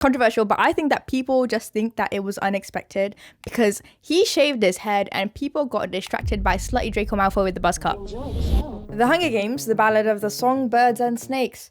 controversial, but I think that people just think that it was unexpected because he shaved his head and people got distracted by slutty Draco Malfoy with the buzz cut. The Hunger Games, the Ballad of the Songbirds and Snakes.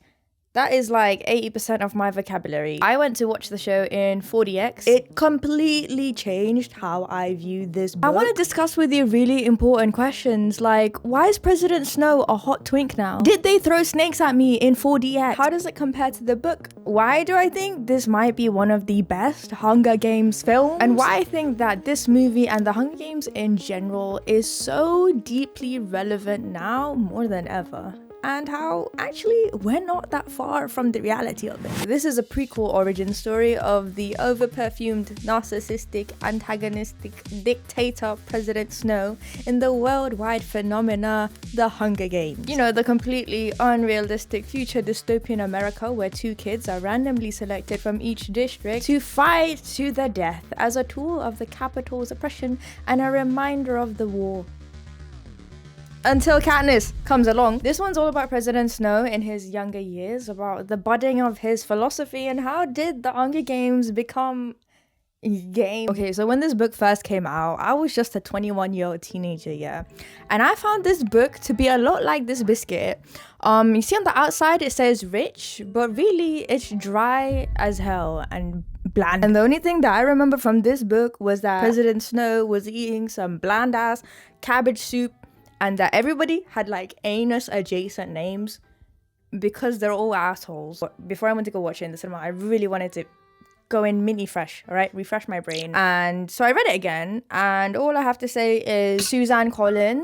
That is like 80% of my vocabulary. I went to watch the show in 4DX. It completely changed how I view this book. I want to discuss with you really important questions like, why is President Snow a hot twink now? Did they throw snakes at me in 4DX? How does it compare to the book? Why do I think this might be one of the best Hunger Games films? And why I think that this movie and the Hunger Games in general is so deeply relevant now more than ever. And how actually we're not that far from the reality of it. This is a prequel origin story of the over-perfumed, narcissistic, antagonistic dictator President Snow in the worldwide phenomena, the Hunger Games. You know, the completely unrealistic future dystopian America where two kids are randomly selected from each district to fight to the death as a tool of the capital's oppression and a reminder of the war. Until Katniss comes along. This one's all about President Snow in his younger years, about the budding of his philosophy and how did the Hunger Games become a game. Okay, so when this book first came out, I was just a 21-year-old teenager, yeah. And I found this book to be a lot like this biscuit. You see on the outside it says rich, but really it's dry as hell and bland. And the only thing that I remember from this book was that President Snow was eating some bland ass cabbage soup and that everybody had like anus adjacent names because they're all assholes. But before I went to go watch it in the cinema, I really wanted to go in mini fresh, all right? Refresh my brain. And so I read it again, and all I have to say is, Suzanne Collin,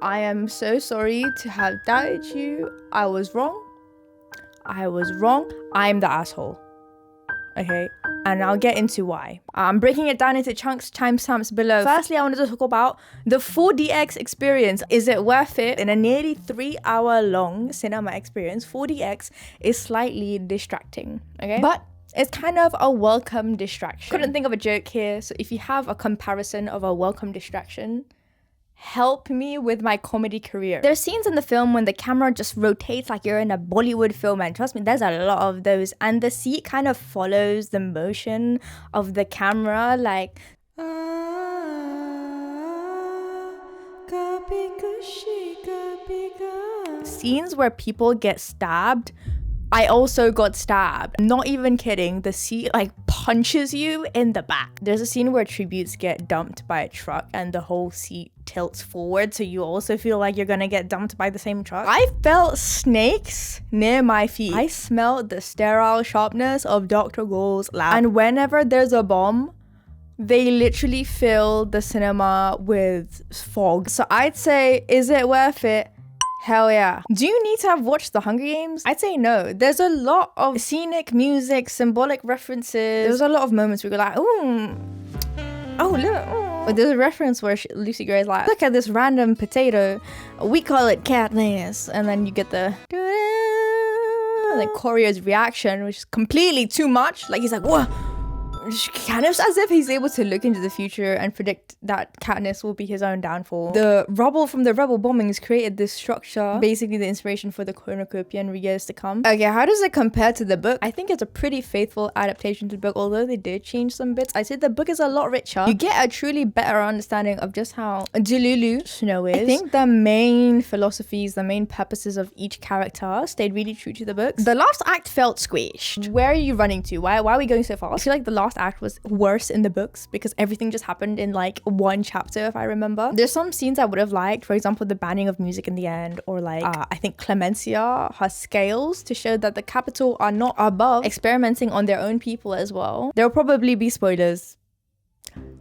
I am so sorry to have doubted you. I was wrong. I'm the asshole. Okay, and I'll get into why. I'm breaking it down into chunks, timestamps below. Firstly, I wanted to talk about the 4DX experience. Is it worth it? In a nearly 3-hour-long cinema experience, 4DX is slightly distracting, okay? But it's kind of a welcome distraction. Couldn't think of a joke here, so if you have a comparison of a welcome distraction, help me with my comedy career. There's scenes in the film when the camera just rotates like you're in a Bollywood film, and trust me, there's a lot of those, and the seat kind of follows the motion of the camera, like scenes where people get stabbed. I also got stabbed. Not even kidding. The seat like punches you in the back. There's a scene where tributes get dumped by a truck and the whole seat tilts forward, so you also feel like you're gonna get dumped by the same truck. I felt snakes near my feet. I smelled the sterile sharpness of Dr. Gaul's lab. And whenever there's a bomb, they literally fill the cinema with fog. So I'd say, is it worth it? Hell yeah. Do you need to have watched The Hunger Games? I'd say no. There's a lot of scenic music, symbolic references. There's a lot of moments where you're like, ooh, oh look, ooh. But there's a reference where Lucy Gray's like, look at this random potato. We call it Katniss. And then you get the and then Corio's reaction, which is completely too much. Like he's like, what? Kind of as if he's able to look into the future and predict that Katniss will be his own downfall. The rubble from the rebel bombings created this structure, basically the inspiration for the cornucopia in years to come. Okay, how does it compare to the book? I think it's a pretty faithful adaptation to the book, although they did change some bits. I said the book is a lot richer. You get a truly better understanding of just how Delulu Snow is. I think the main philosophies, the main purposes of each character stayed really true to the books. The last act felt squished. Where are you running to? Why are we going so fast? I feel like the last act was worse in the books because everything just happened in like one chapter, if I remember. There's some scenes I would have liked, for example the banning of music in the end, or like I think Clemencia, her scales to show that the capital are not above experimenting on their own people as well. There'll probably be spoilers.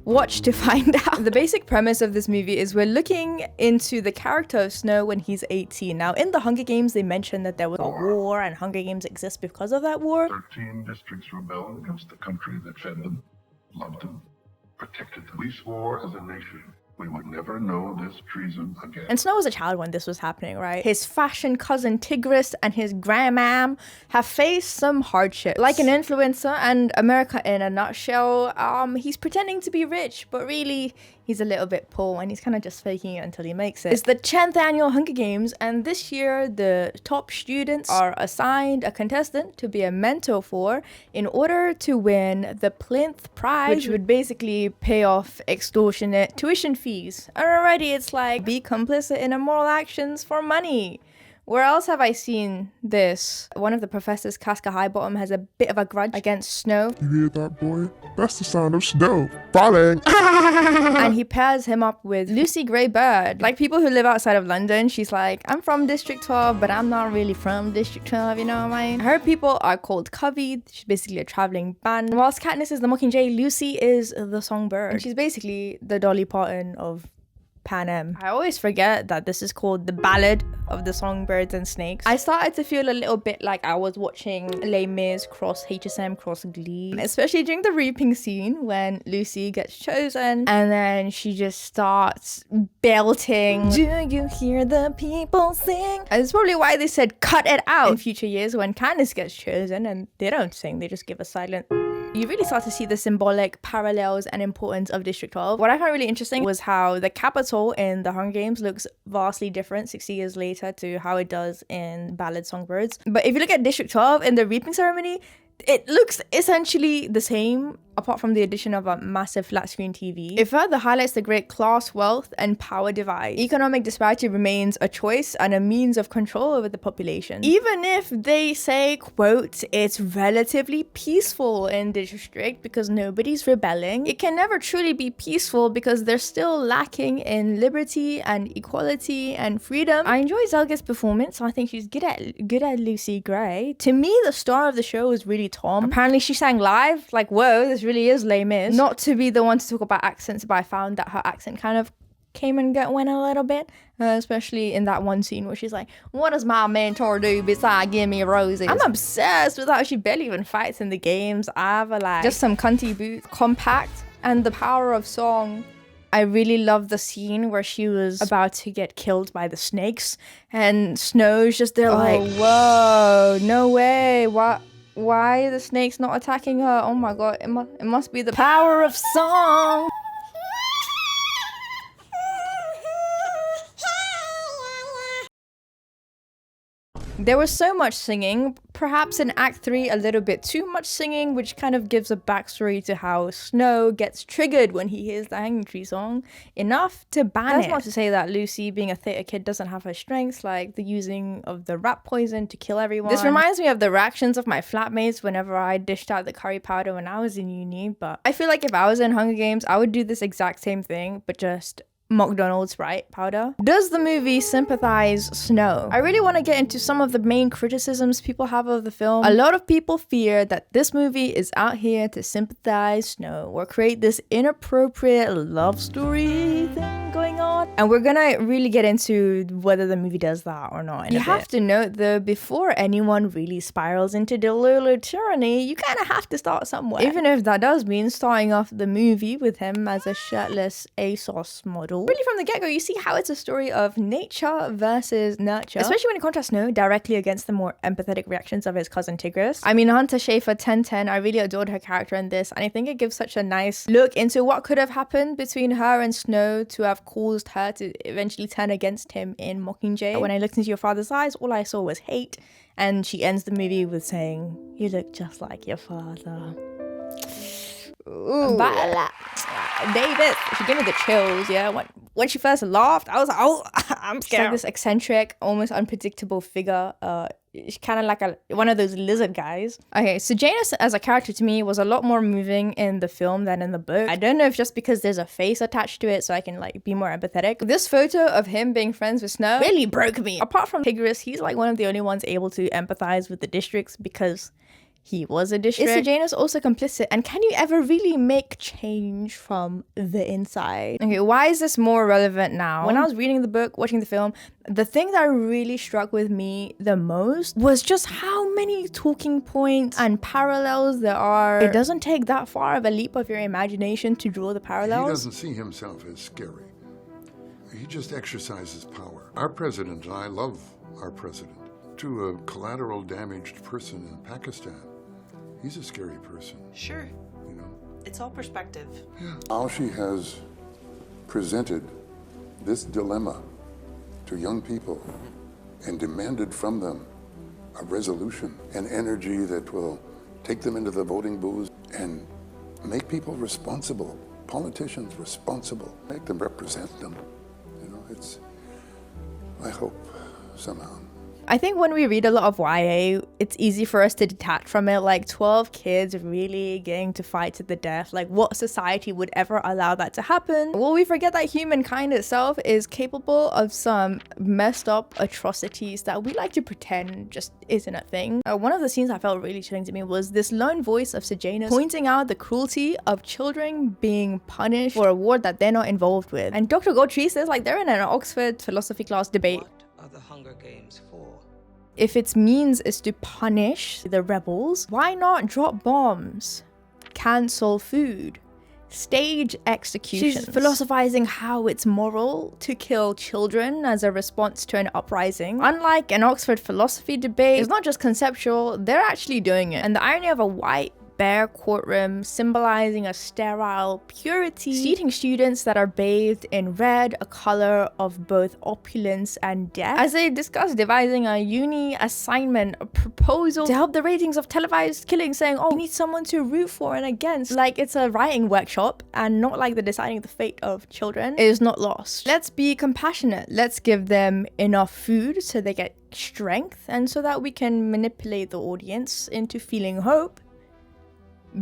Watch to find out. The basic premise of this movie is we're looking into the character of Snow when he's 18. Now, in the Hunger Games, they mentioned that there was a war and Hunger Games exist because of that war. 13 districts rebelled against the country that fed them, loved them, protected them. We swore as a nation We would never know this treason again. And Snow was a child when this was happening, right? His fashion cousin Tigris and his grandmam have faced some hardship. Like an influencer and America in a nutshell, he's pretending to be rich, but really he's a little bit poor and he's kind of just faking it until he makes it. It's the 10th annual Hunger Games, and this year the top students are assigned a contestant to be a mentor for in order to win the Plinth Prize, which would basically pay off extortionate tuition fees. And already it's like, be complicit in immoral actions for money. Where else have I seen this? One of the professors, Casca Highbottom, has a bit of a grudge against Snow. You hear that, boy? That's the sound of snow falling. And he pairs him up with Lucy Greybird. Like people who live outside of London, she's like, I'm from District 12, but I'm not really from District 12, you know what I mean? Her people are called Covey. She's basically a traveling band. Whilst Katniss is the Mockingjay, Lucy is the Songbird. And she's basically the Dolly Parton of Panem. I always forget that this is called the Ballad of the Songbirds and Snakes. I started to feel a little bit like I was watching Les Mis cross HSM cross Glee, especially during the reaping scene when Lucy gets chosen and then she just starts belting, do you hear the people sing? And it's probably why they said cut it out in future years when Candace gets chosen and they don't sing, they just give a silent. You really start to see the symbolic parallels and importance of District 12. What I found really interesting was how the Capitol in the Hunger Games looks vastly different 60 years later to how it does in Ballad Songbirds. But if you look at District 12 in the reaping ceremony, it looks essentially the same apart from the addition of a massive flat screen TV. It further highlights the great class, wealth, and power divide. Economic disparity remains a choice and a means of control over the population. Even if they say, quote, it's relatively peaceful in the district because nobody's rebelling, it can never truly be peaceful because they're still lacking in liberty and equality and freedom. I enjoy Zelger's performance. I think she's good at Lucy Gray. To me, the star of the show was really Tom. Apparently she sang live. Like, whoa, this really is Les Mis. Not to be the one to talk about accents, but I found that her accent kind of came and went a little bit, especially in that one scene where she's like, what does my mentor do besides give me roses? I'm obsessed with how she barely even fights in the games either. Like, just some cunty boots, compact, and the power of song. I really love the scene where she was about to get killed by the snakes and Snow's just there like, whoa, no way, what? Why are the snakes not attacking her? Oh my god, it must be the power of song. There was so much singing, perhaps in Act 3 a little bit too much singing, which kind of gives a backstory to how Snow gets triggered when he hears the Hanging Tree song, enough to ban it. That's not to say that Lucy, being a theatre kid, doesn't have her strengths, like the using of the rat poison to kill everyone. This reminds me of the reactions of my flatmates whenever I dished out the curry powder when I was in uni, but I feel like if I was in Hunger Games, I would do this exact same thing, but just McDonald's Sprite powder. Does the movie sympathize Snow? I really want to get into some of the main criticisms people have of the film. A lot of people fear that this movie is out here to sympathize Snow or create this inappropriate love story thing going on. And we're gonna really get into whether the movie does that or not in a bit. You have to note though, before anyone really spirals into delulu tyranny, you kind of have to start somewhere. Even if that does mean starting off the movie with him as a shirtless ASOS model. Really from the get-go, you see how it's a story of nature versus nurture, especially when it contrasts Snow directly against the more empathetic reactions of his cousin Tigris. I mean, Hunter Schafer 1010, I really adored her character in this, and I think it gives such a nice look into what could have happened between her and Snow to have caused her to eventually turn against him in Mockingjay. When I looked into your father's eyes, all I saw was hate, and she ends the movie with saying, you look just like your father. Ooh, David, she gave me the chills. Yeah, when she first laughed, I was like, oh, I'm scared. She's like this eccentric, almost unpredictable figure. She's kind of like one of those lizard guys. Okay, so Sejanus as a character to me was a lot more moving in the film than in the book. I don't know if just because there's a face attached to it, so I can like be more empathetic. This photo of him being friends with Snow really broke me. Apart from Tigris, he's like one of the only ones able to empathize with the districts because he was a district. Is Sejanus also complicit? And can you ever really make change from the inside? Okay, why is this more relevant now? When I was reading the book, watching the film, the thing that really struck with me the most was just how many talking points and parallels there are. It doesn't take that far of a leap of your imagination to draw the parallels. He doesn't see himself as scary, he just exercises power. Our president, and I love our president, to a collateral damaged person in Pakistan, he's a scary person. Sure. You know? It's all perspective. Yeah. How she has presented this dilemma to young people and demanded from them a resolution, an energy that will take them into the voting booths and make people responsible, politicians responsible, make them represent them. You know, I hope somehow. I think when we read a lot of YA, it's easy for us to detach from it, like 12 kids really getting to fight to the death. Like, what society would ever allow that to happen? Well, we forget that humankind itself is capable of some messed up atrocities that we like to pretend just isn't a thing. One of the scenes that felt really chilling to me was this lone voice of Sejanus pointing out the cruelty of children being punished for a war that they're not involved with. And Dr. Gold treats this like they're in an Oxford philosophy class debate. What are the Hunger Games for? If its means is to punish the rebels, why not drop bombs, cancel food, stage executions? She's philosophizing how it's moral to kill children as a response to an uprising. Unlike an Oxford philosophy debate, it's not just conceptual, they're actually doing it. And the irony of a white bare courtroom symbolizing a sterile purity, seating students that are bathed in red, a color of both opulence and death, as they discuss devising a uni assignment, a proposal to help the ratings of televised killings, saying, oh, we need someone to root for and against, like it's a writing workshop and not like the deciding the fate of children, is not lost. Let's be compassionate. Let's give them enough food so they get strength and so that we can manipulate the audience into feeling hope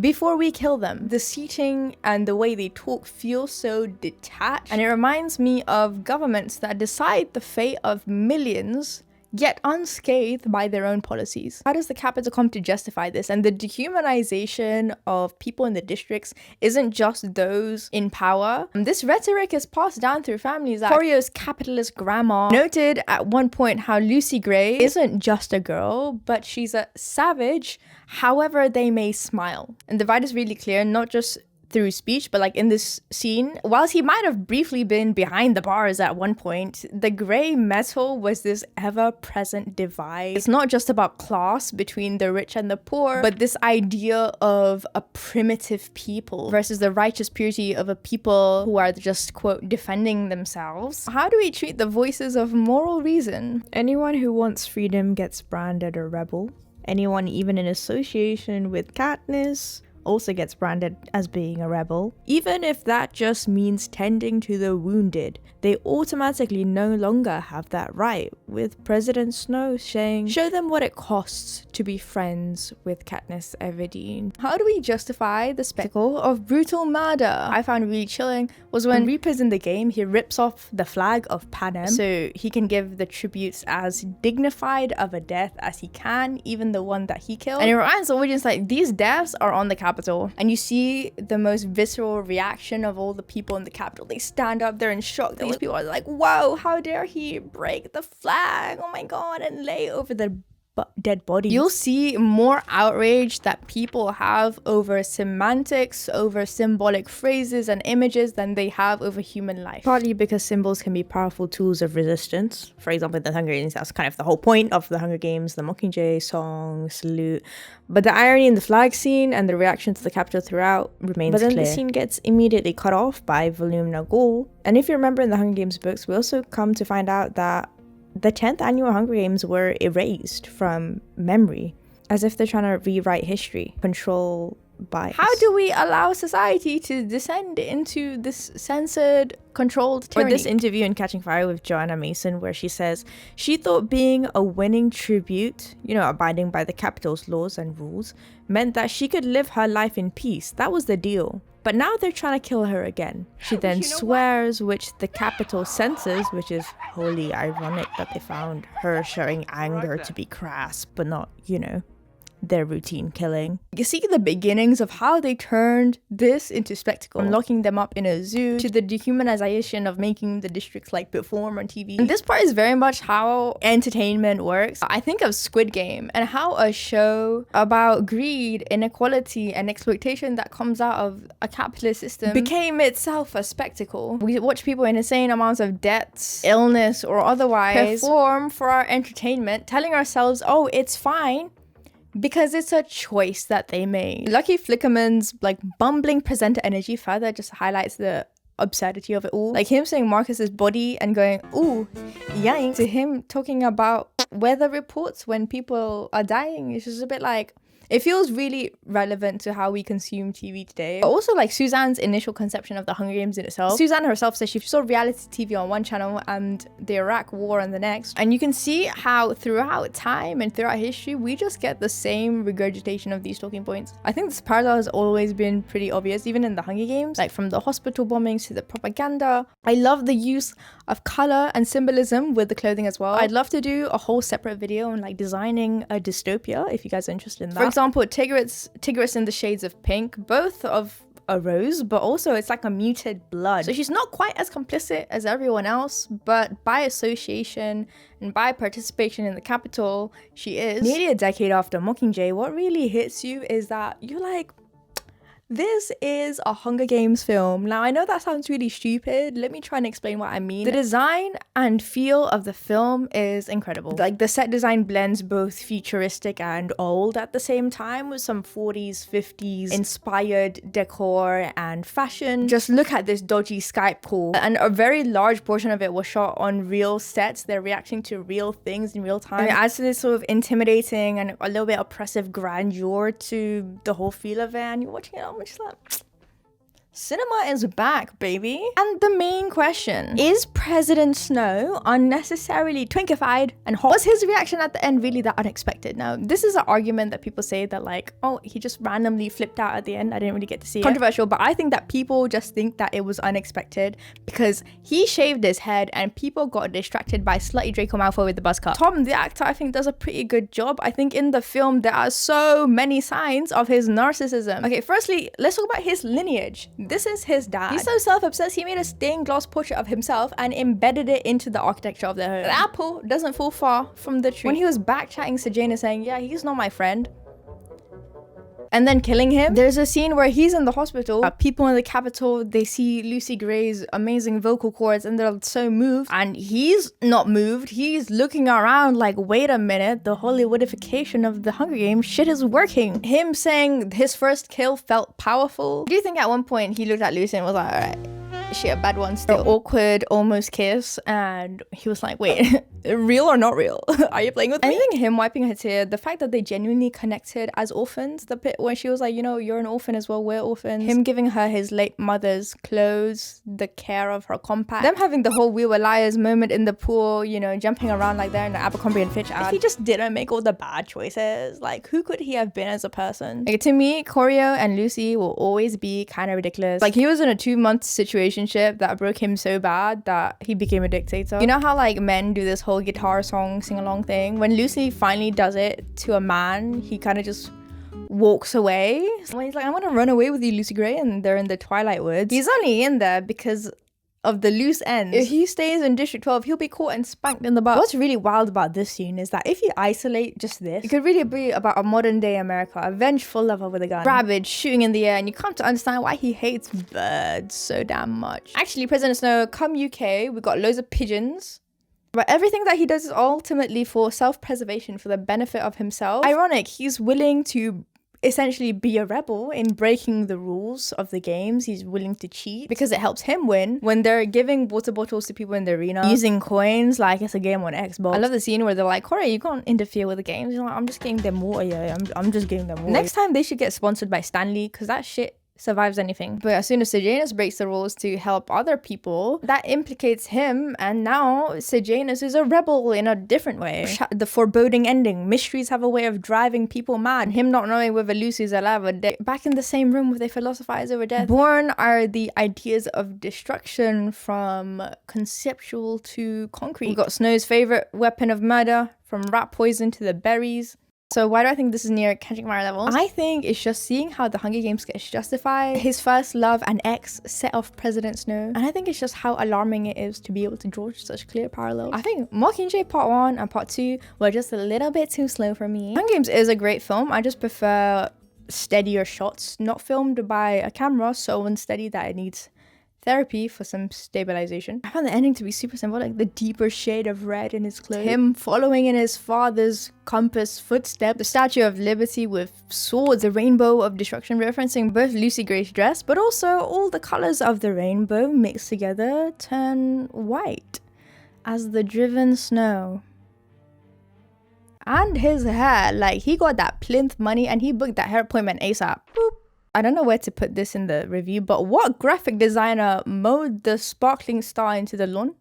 before we kill them. The seating and the way they talk feels so detached, and it reminds me of governments that decide the fate of millions yet unscathed by their own policies. How does the capital come to justify this? And the dehumanization of people in the districts isn't just those in power. This rhetoric is passed down through families. Corio's capitalist grandma noted at one point how Lucy Gray isn't just a girl, but she's a savage, however they may smile. And the divide is really clear, not just through speech, but like in this scene, whilst he might have briefly been behind the bars at one point, the grey metal was this ever-present divide. It's not just about class between the rich and the poor, but this idea of a primitive people versus the righteous purity of a people who are just, quote, defending themselves. How do we treat the voices of moral reason? Anyone who wants freedom gets branded a rebel. Anyone even in association with Katniss also gets branded as being a rebel. Even if that just means tending to the wounded, they automatically no longer have that right, with President Snow saying, show them what it costs to be friends with Katniss Everdeen. How do we justify the spectacle of brutal murder? I found really chilling was when Reaper's in the game, he rips off the flag of Panem so he can give the tributes as dignified of a death as he can, even the one that he killed. And it reminds the audience like these deaths are on the Capitol, and you see the most visceral reaction of all the people in the Capitol. They stand up, they're in shock. These people are like, whoa, how dare he break the flag, oh my god, and lay over the dead bodies. You'll see more outrage that people have over semantics, over symbolic phrases and images than they have over human life. Partly because symbols can be powerful tools of resistance. For example, the Hunger Games, that's kind of the whole point of the Hunger Games, the Mockingjay song, salute. But the irony in the flag scene and the reaction to the Capitol throughout remains clear. But then the scene gets immediately cut off by Volumna Gaul. And if you remember in the Hunger Games books, we also come to find out that the 10th annual Hunger Games were erased from memory, as if they're trying to rewrite history, control bias. How do we allow society to descend into this censored, controlled tyranny? Or this interview in Catching Fire with Joanna Mason, where she says she thought being a winning tribute, you know, abiding by the Capitol's laws and rules, meant that she could live her life in peace. That was the deal. But now they're trying to kill her again. She then swears, which the Capitol censors, which is wholly ironic that they found her showing anger to be crass, but not, you know, their routine killing. You see the beginnings of how they turned this into spectacle, from locking them up in a zoo to the dehumanization of making the districts like perform on TV. And this part is very much how entertainment works. I think of Squid Game and how a show about greed, inequality, and exploitation that comes out of a capitalist system became itself a spectacle. We watch people in insane amounts of debts, illness, or otherwise perform for our entertainment, telling ourselves, oh, it's fine, because it's a choice that they made. Lucky Flickerman's like bumbling presenter energy further just highlights the absurdity of it all. Like him saying Marcus's body and going, ooh, yikes, to him talking about weather reports when people are dying. It's just a bit like, it feels really relevant to how we consume TV today. But also like Suzanne's initial conception of the Hunger Games in itself. Suzanne herself says she saw reality TV on one channel and the Iraq War on the next. And you can see how throughout time and throughout history, we just get the same regurgitation of these talking points. I think this parallel has always been pretty obvious, even in the Hunger Games, like from the hospital bombings to the propaganda. I love the use of color and symbolism with the clothing as well. I'd love to do a whole separate video on like designing a dystopia if you guys are interested in that. For example, Tigris in the shades of pink, both of a rose, but also it's like a muted blood. So she's not quite as complicit as everyone else, but by association and by participation in the capital, she is. Nearly a decade after Mockingjay, what really hits you is that you're like, this is a Hunger Games film. Now, I know that sounds really stupid. Let me try and explain what I mean. The design and feel of the film is incredible. Like the set design blends both futuristic and old at the same time with some 40s, 50s inspired decor and fashion. Just look at this dodgy Skype call. And a very large portion of it was shot on real sets. They're reacting to real things in real time. And it adds to this sort of intimidating and a little bit oppressive grandeur to the whole feel of it. And you're watching it on just like, cinema is back, baby. And the main question, is President Snow unnecessarily twinkified and hot? Was his reaction at the end really that unexpected? Now, this is an argument that people say that like, oh, he just randomly flipped out at the end. I didn't really get to see it. Controversial, but I think that people just think that it was unexpected because he shaved his head and people got distracted by slutty Draco Malfoy with the buzz cut. Tom, the actor, I think does a pretty good job. I think in the film, there are so many signs of his narcissism. Okay, firstly, let's talk about his lineage. This is his dad. He's so self-obsessed, he made a stained glass portrait of himself and embedded it into the architecture of their home. The apple doesn't fall far from the tree. When he was back-chatting Sejanus saying, yeah, he's not my friend, and then killing him. There's a scene where he's in the hospital. People in the capital, they see Lucy Gray's amazing vocal cords and they're so moved. And he's not moved. He's looking around like, wait a minute, the Hollywoodification of the Hunger Games shit is working. Him saying his first kill felt powerful. Do you think at one point he looked at Lucy and was like, all right, is she a bad one still? Awkward, almost kiss, and he was like, wait, real or not real? Are you playing with me? I think him wiping her tear, the fact that they genuinely connected as orphans, the bit where she was like, you know, you're an orphan as well, we're orphans. Him giving her his late mother's clothes, the care of her compact. Them having the whole we were liars moment in the pool, you know, jumping around like they're in the Abercrombie and Fitch ad. If he just didn't make all the bad choices, like who could he have been as a person? Like, to me, Corio and Lucy will always be kind of ridiculous. Like he was in a 2-month situation that broke him so bad that he became a dictator. You know how like men do this whole guitar song sing-along thing? When Lucy finally does it to a man, he kind of just walks away. When he's like, I want to run away with you, Lucy Gray, and they're in the Twilight Woods. He's only in there because of the loose ends. If he stays in District 12, he'll be caught and spanked in the butt. What's really wild about this scene is that if you isolate just this, it could really be about a modern day America, a vengeful lover with a gun, rabid, shooting in the air, and you come to understand why he hates birds so damn much. Actually, President Snow, come UK, we got loads of pigeons. But everything that he does is ultimately for self-preservation, for the benefit of himself. Ironic, he's willing to essentially be a rebel in breaking the rules of the games. He's willing to cheat because it helps him win. When they're giving water bottles to people in the arena, using coins like it's a game on Xbox. I love the scene where they're like, Corey, you can't interfere with the games. You're like, I'm just getting them water, yeah. I'm just getting them water. Next time they should get sponsored by Stanley because that shit survives anything. But as soon as Sejanus breaks the rules to help other people, that implicates him, and now Sejanus is a rebel in a different way. The foreboding ending. Mysteries have a way of driving people mad. Him not knowing whether Lucy's alive or dead. Back in the same room where they philosophize over death. Born are the ideas of destruction from conceptual to concrete. We've got Snow's favorite weapon of murder, from rat poison to the berries. So why do I think this is near Kendrick Lamar levels? I think it's just seeing how the Hunger Games gets justified. His first love and ex set off President Snow. And I think it's just how alarming it is to be able to draw such clear parallels. I think Mockingjay Part 1 and Part 2 were just a little bit too slow for me. Hunger Games is a great film. I just prefer steadier shots, not filmed by a camera so unsteady that it needs therapy for some stabilization. I found the ending to be super symbolic. The deeper shade of red in his clothes, him following in his father's compass footsteps, the Statue of Liberty with swords, a rainbow of destruction, referencing both Lucy Gray's dress, but also all the colors of the rainbow mixed together turn white as the driven snow. And his hair, like he got that Plinth money and he booked that hair appointment ASAP. Boop. I don't know where to put this in the review, but what graphic designer mowed the sparkling star into the lawn?